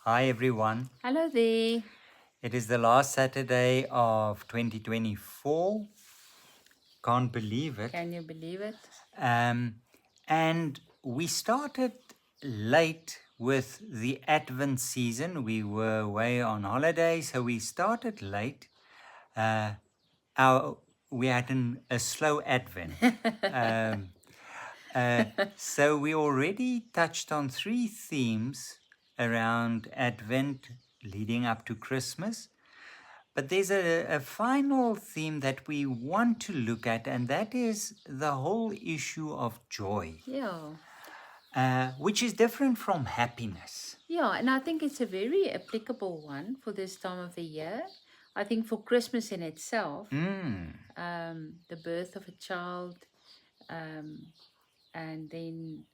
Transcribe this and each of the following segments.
Hi everyone. Hello there. It is the last Saturday of 2024. Can't believe it. Can you believe it? Um, and we started late with the Advent season. We were away on holiday, so we started late. Uh, we had a slow Advent. Um, so we already touched on three themes around Advent leading up to Christmas. But there's a final theme that we want to look at, and that is the whole issue of joy, Yeah. which is different from happiness. Yeah, and I think it's a very applicable one for this time of the year. I think for Christmas in itself, Mm, the birth of a child, um, and then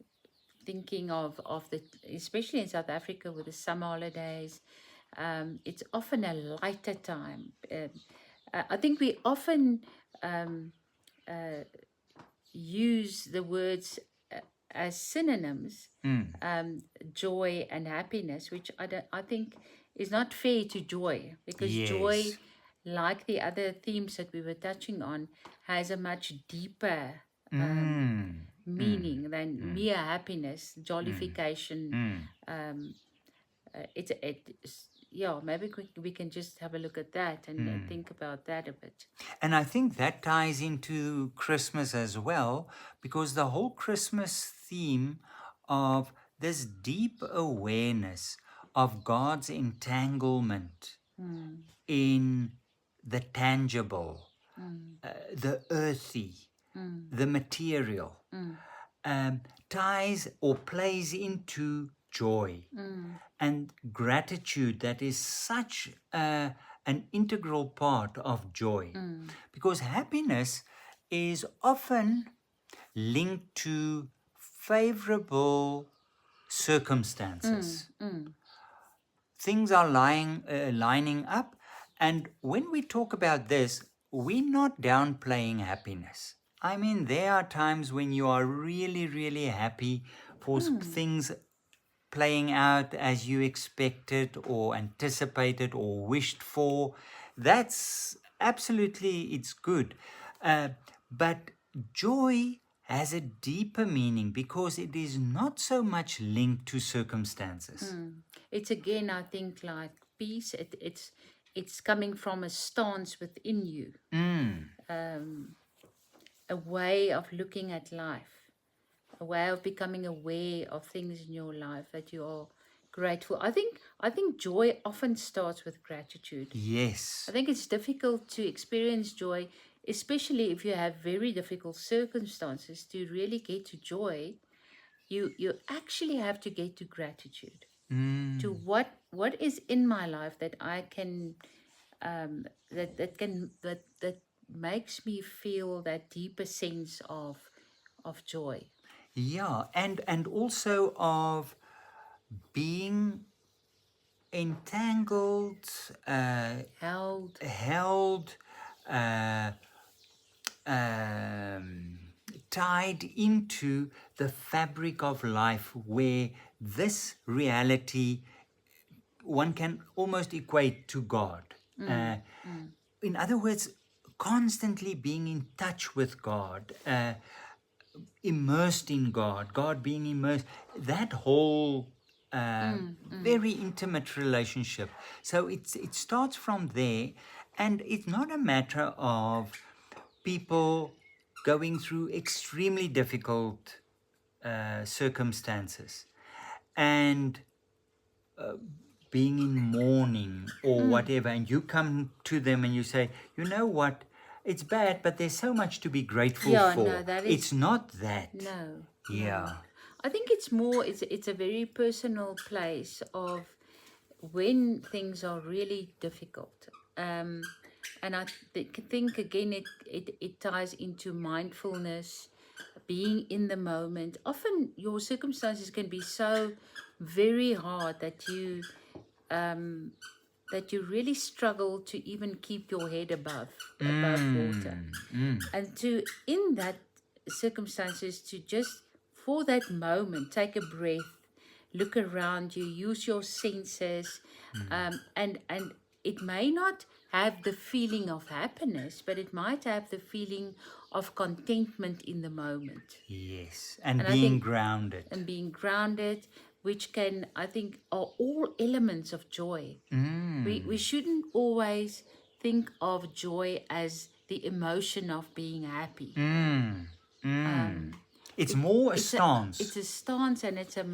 thinking of the, especially in South Africa with the summer holidays, it's often a lighter time. I think we often um, use the words as synonyms, mm, um, joy and happiness, which I think is not fair to joy, because joy, yes. like the other themes that we were touching on, has a much deeper um, Mm, mm, meaning than mm, mere happiness, mm, jollification. mm, Um, yeah, maybe we can just have a look at that and mm. think about that a bit. And I think that ties into Christmas as well, because the whole Christmas theme of this deep awareness of God's entanglement Mm, in the tangible, mm, the earthy, mm, the material, mm, ties or plays into joy mm, and gratitude that is such an integral part of joy. mm, Because happiness is often linked to favorable mm, circumstances. mm. Things are lining up. And when we talk about this, we're not downplaying happiness. I mean, there are times when you are really, really happy for Mm, things playing out as you expected or anticipated or wished for. That's absolutely, it's good. Uh, but joy has a deeper meaning because it is not so much linked to circumstances. mm. It's again, I think, like peace. It's coming from a stance within you, Mm, um, a way of looking at life, a way of becoming aware of things in your life that you are grateful. I think joy often starts with gratitude. I yes. think it's difficult to experience joy, especially if you have very difficult circumstances. To really get to joy, you actually have to get to gratitude, to Mm, what is in my life that I can that makes me feel that deeper sense of joy. yeah, and also of being entangled, Held. held, uh, um, tied into the fabric of life, where this reality one can almost equate to God. Mm, Uh, mm, in other words, constantly being in touch with God, immersed in God, God being immersed, that whole mm, mm, very intimate relationship. So it starts from there, and it's not a matter of people going through extremely difficult circumstances and being in mourning or mm. whatever, and you come to them and you say, you know what, it's bad, but there's so much to be grateful Yeah, no, for. that It's is not that. no, no. Yeah. I think it's more. It's a very personal place of when things are really difficult. And think again, it ties into mindfulness, being in the moment. Often your circumstances can be so very hard that you really struggle to even keep your head above water, Mm, mm, and to in that circumstances to just for that moment take a breath, look around you, use your senses, and it may not have the feeling of happiness, but it might have the feeling of contentment in the moment. Yes. And And I being think, grounded. and being grounded, which can, I think, are all elements of joy. We shouldn't always think of joy as the emotion of being happy. It's It, more a it's stance. a stance, and it's a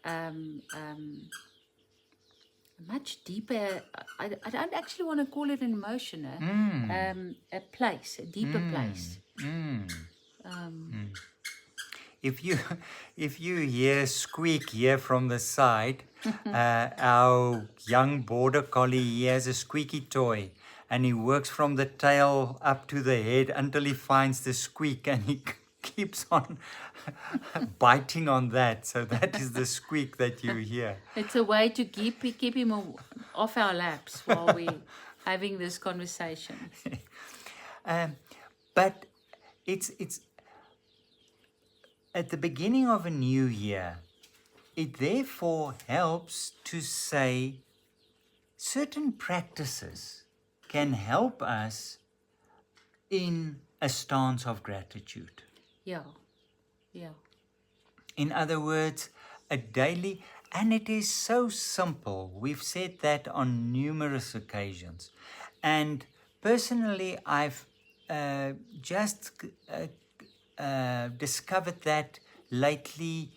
um, um, much deeper. I don't actually want to call it an emotion, a place, a deeper place. If you if you hear squeak here from the side, our young border collie, he has a squeaky toy, and he works from the tail up to the head until he finds the squeak, and he keeps on biting on that. So that is the squeak that you hear. It's a way to keep him off our laps while we having this conversation. But it's at the beginning of a new year. It therefore helps to say certain practices can help us in a stance of gratitude. Yeah, yeah, In other words, a daily, and it is so simple. We've said that on numerous occasions. And personally, I've just discovered that lately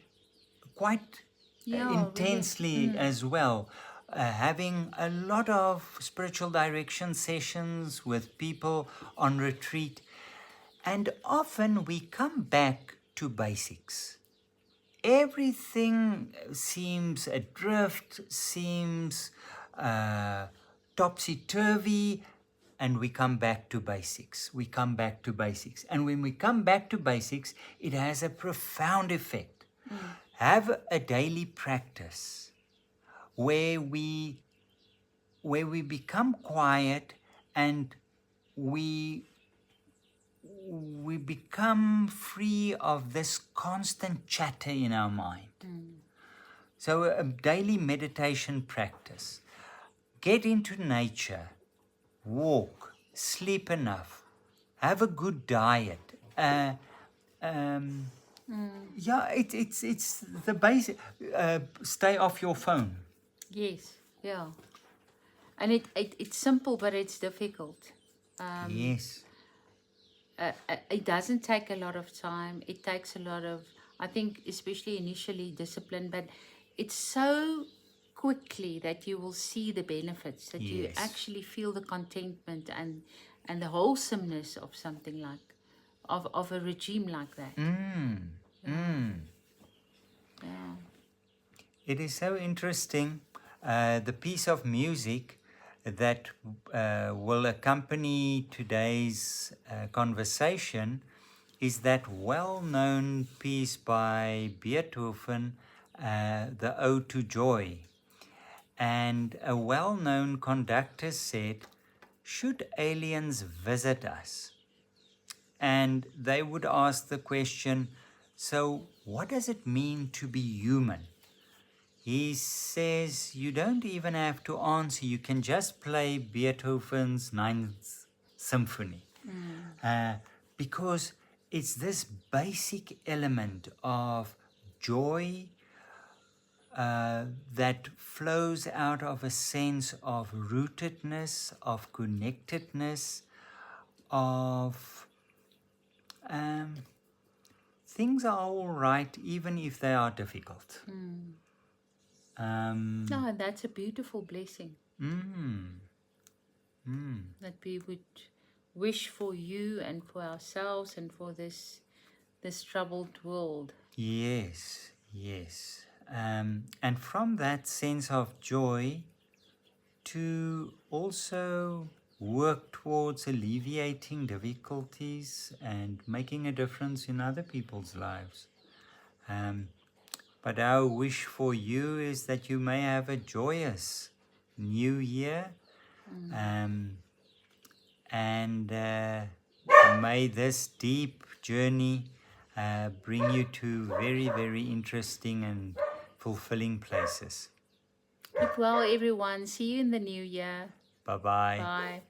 quite yeah. Really. intensely as well. Having a lot of spiritual direction sessions with people on retreat, and often we come back to basics. Everything seems adrift, seems topsy turvy, and we come back to basics. We come back to basics. And when we come back to basics, it has a profound effect. Have a daily practice where we become quiet and we become free of this constant chatter in our mind. So a daily meditation practice. Get into nature, walk, sleep enough, have a good diet. Yeah, it's the basic. Stay off your phone. Yes, yeah. And it's simple, but it's difficult. Yes. It doesn't take a lot of time. It takes a lot of, I think, especially initially, discipline, but it's so quickly that you will see the benefits, that you Yes. actually feel the contentment and the wholesomeness of something like, of a regime like that. Yeah. It is so interesting. The piece of music that will accompany today's conversation is that well-known piece by Beethoven, The Ode to Joy. And a well-known conductor said, should aliens visit us? And they would ask the question, so what does it mean to be human? He says you don't even have to answer. You can just play Beethoven's Ninth Symphony. Because it's this basic element of joy that flows out of a sense of rootedness, of connectedness, of things are all right even if they are difficult. No, and that's a beautiful blessing that we would wish for you and for ourselves and for this troubled world. Yes, yes. And from that sense of joy to also work towards alleviating difficulties and making a difference in other people's lives. But our wish for you is that you may have a joyous new year, and may this deep journey bring you to very, very interesting and fulfilling places. Keep well, everyone. See you in the new year. Bye bye. Bye.